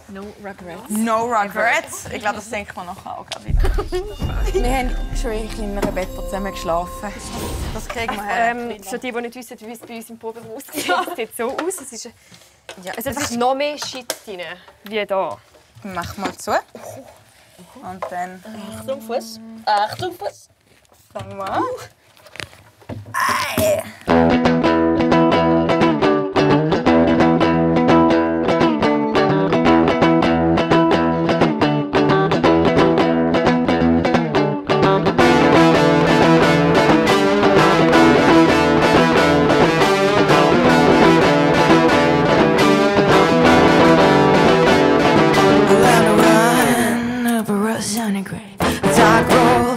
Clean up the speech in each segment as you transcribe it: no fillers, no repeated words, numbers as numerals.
No regrets. No regrets. Ich glaube, das denkt man nachher auch wieder. Wir haben schon in kleineren Betten zusammen geschlafen. Das kriegen wir her. Für die nicht wissen, wie es bei uns im Proberaum aussieht, es sieht so aus. Es ist einfach noch mehr Shit drin, wie da. Mach mal zu. Und dann... Achtung, Fuß. Achtung, Fuß. Fangen wir an.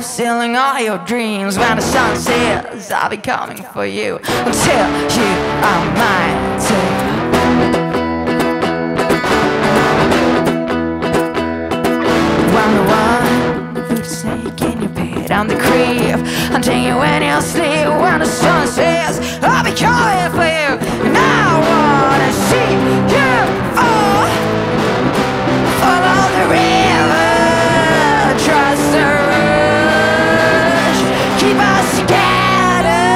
Stealing all your dreams when the sun says I'll be coming for you until you are mine too. I'm the one who'd snake in your bed. I'm the creep until you when you sleep when the sun says I'll be coming for you and I wanna see you fall. Follow the river, trust the rush, keep us together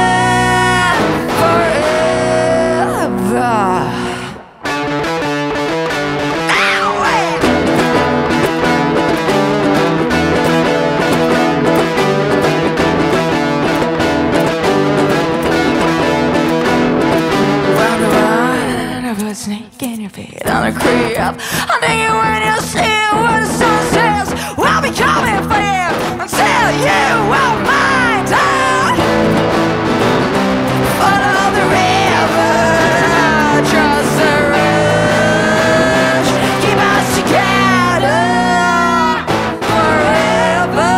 forever. Snake in your bed on the crib. I'm thinking when you sleep, when the sun says, I'll be coming for you until you are mine. Follow the river, trust the rush, keep us together forever.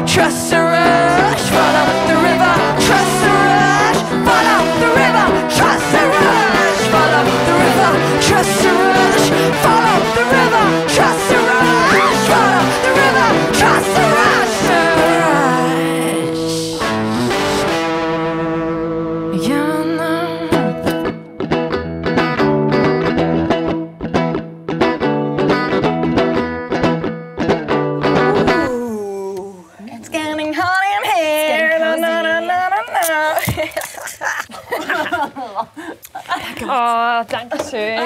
Trust the rush, follow the river. Trust the rush, follow the river. Trust the rush, follow the river. Trust the rush, follow the river. Trust the rush, follow the river. Trust the rush, you know. It's getting hot in here. Na, na, na, na, na, na. Oh, danke schön.